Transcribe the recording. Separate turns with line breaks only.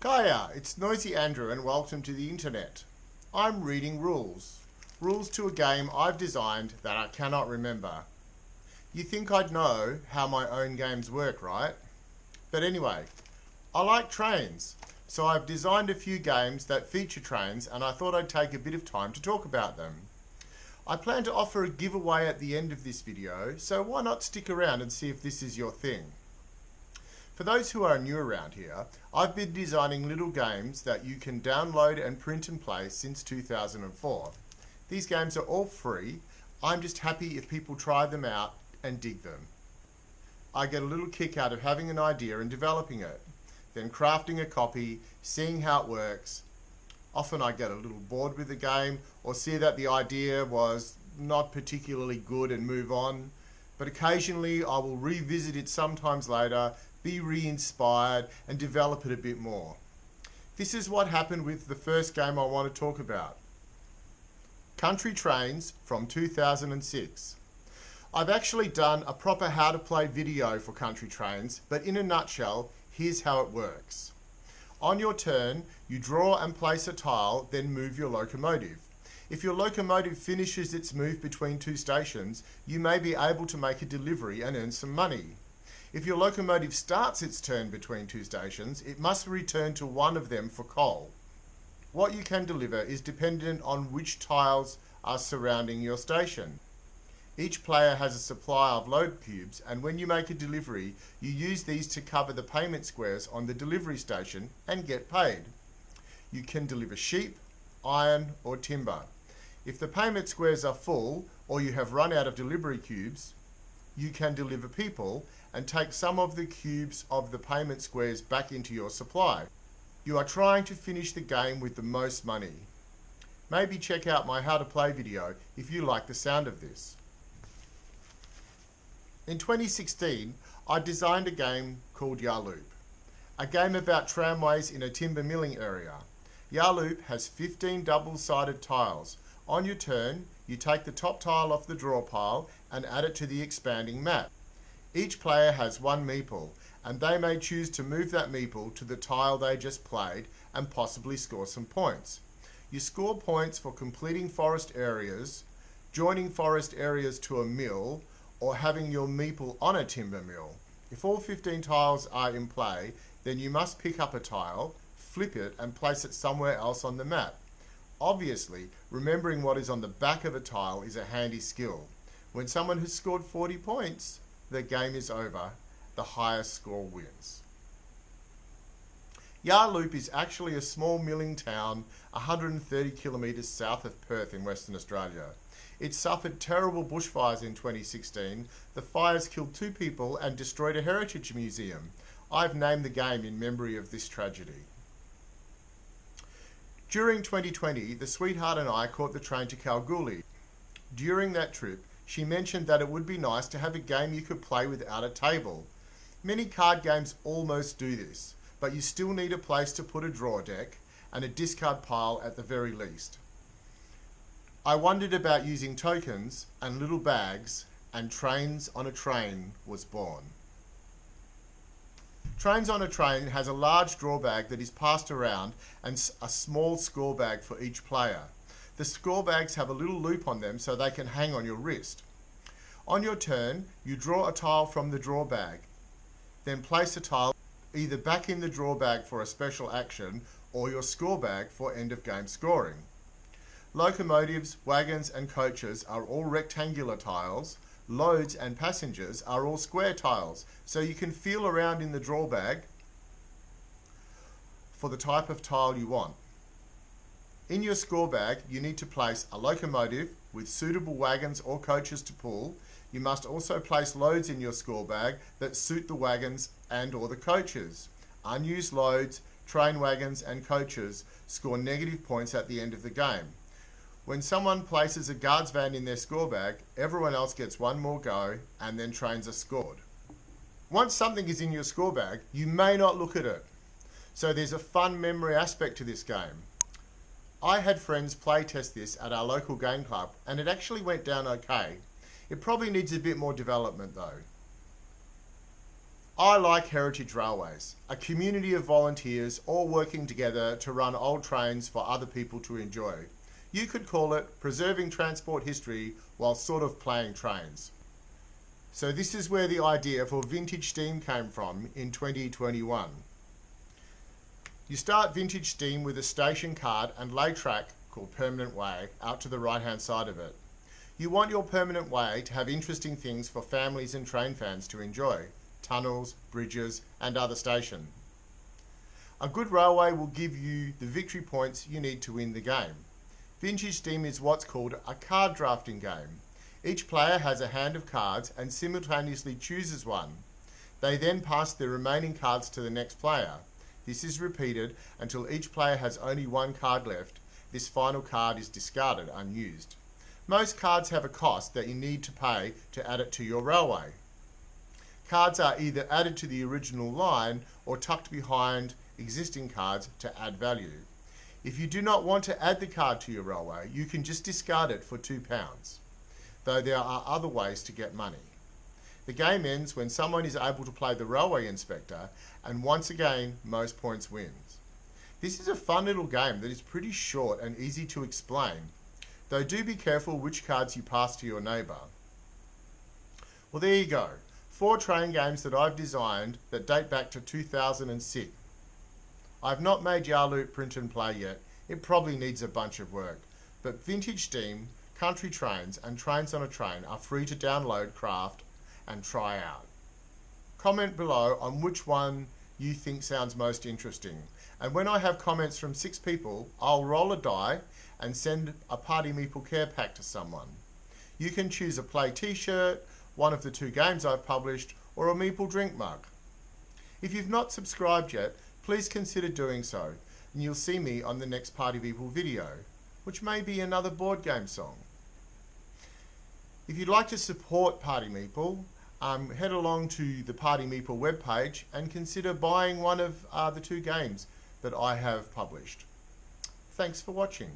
Hiya, it's Noisy Andrew and welcome to the internet. I'm reading rules. Rules to a game I've designed that I cannot remember. You think I'd know how my own games work, right? But anyway, I like trains, so I've designed a few games that feature trains and I thought I'd take a bit of time to talk about them. I plan to offer a giveaway at the end of this video, so why not stick around and see if this is your thing. For those who are new around here, I've been designing little games that you can download and print and play since 2004. These games are all free. I'm just happy if people try them out and dig them. I get a little kick out of having an idea and developing it, then crafting a copy, seeing how it works. Often I get a little bored with the game or see that the idea was not particularly good and move on. But occasionally I will revisit it sometimes later, be re-inspired and develop it a bit more. This is what happened with the first game I want to talk about. Country Trains from 2006. I've actually done a proper how to play video for Country Trains, but in a nutshell, here's how it works. On your turn, you draw and place a tile, then move your locomotive. If your locomotive finishes its move between two stations, you may be able to make a delivery and earn some money. If your locomotive starts its turn between two stations, it must return to one of them for coal. What you can deliver is dependent on which tiles are surrounding your station. Each player has a supply of load cubes, and when you make a delivery, you use these to cover the payment squares on the delivery station and get paid. You can deliver sheep, iron, or timber. If the payment squares are full, or you have run out of delivery cubes, you can deliver people and take some of the cubes of the payment squares back into your supply. You are trying to finish the game with the most money. Maybe check out my how to play video if you like the sound of this. In 2016, I designed a game called Yarloop, a game about tramways in a timber milling area. Yarloop has 15 double-sided tiles. On your turn, you take the top tile off the draw pile and add it to the expanding map. Each player has one meeple, and they may choose to move that meeple to the tile they just played and possibly score some points. You score points for completing forest areas, joining forest areas to a mill, or having your meeple on a timber mill. If all 15 tiles are in play, then you must pick up a tile, flip it, and place it somewhere else on the map. Obviously, remembering what is on the back of a tile is a handy skill. When someone has scored 40 points, the game is over. The highest score wins. Yarloop is actually a small milling town 130 kilometres south of Perth in Western Australia. It suffered terrible bushfires in 2016. The fires killed 2 people and destroyed a heritage museum. I've named the game in memory of this tragedy. During 2020, the sweetheart and I caught the train to Kalgoorlie. During that trip, she mentioned that it would be nice to have a game you could play without a table. Many card games almost do this, but you still need a place to put a draw deck and a discard pile at the very least. I wondered about using tokens and little bags, and Trains on a Train was born. Trains on a Train has a large draw bag that is passed around and a small score bag for each player. The score bags have a little loop on them so they can hang on your wrist. On your turn, you draw a tile from the draw bag, then place a tile either back in the draw bag for a special action or your score bag for end of game scoring. Locomotives, wagons and coaches are all rectangular tiles. Loads and passengers are all square tiles, so you can feel around in the draw bag for the type of tile you want. In your score bag, you need to place a locomotive with suitable wagons or coaches to pull. You must also place loads in your score bag that suit the wagons and or the coaches. Unused loads, train wagons and coaches score negative points at the end of the game. When someone places a guards van in their score bag, everyone else gets one more go and then trains are scored. Once something is in your score bag, you may not look at it. So there's a fun memory aspect to this game. I had friends play test this at our local game club and it actually went down okay. It probably needs a bit more development though. I like heritage railways, a community of volunteers all working together to run old trains for other people to enjoy. You could call it preserving transport history while sort of playing trains. So this is where the idea for Vintage Steam came from in 2021. You start Vintage Steam with a station card and lay track, called Permanent Way, out to the right hand side of it. You want your permanent way to have interesting things for families and train fans to enjoy. Tunnels, bridges and other stations. A good railway will give you the victory points you need to win the game. Vintage Steam is what's called a card drafting game. Each player has a hand of cards and simultaneously chooses one. They then pass the remaining cards to the next player. This is repeated until each player has only one card left. This final card is discarded unused. Most cards have a cost that you need to pay to add it to your railway. Cards are either added to the original line or tucked behind existing cards to add value. If you do not want to add the card to your railway, you can just discard it for £2, though there are other ways to get money. The game ends when someone is able to play the railway inspector, and once again, most points wins. This is a fun little game that is pretty short and easy to explain, though do be careful which cards you pass to your neighbour. Well, there you go. 4 train games that I've designed that date back to 2006. I've not made Yarloop print and play yet. It probably needs a bunch of work. But Vintage Steam, Country Trains and Trains on a Train are free to download, craft and try out. Comment below on which one you think sounds most interesting. And when I have comments from 6 people, I'll roll a die and send a Party Meeple care pack to someone. You can choose a play t-shirt, one of the 2 games I've published, or a Meeple drink mug. If you've not subscribed yet, please consider doing so, and you'll see me on the next Party Meeple video, which may be another board game song. If you'd like to support Party Meeple, head along to the Party Meeple webpage and consider buying one of the 2 games that I have published. Thanks for watching.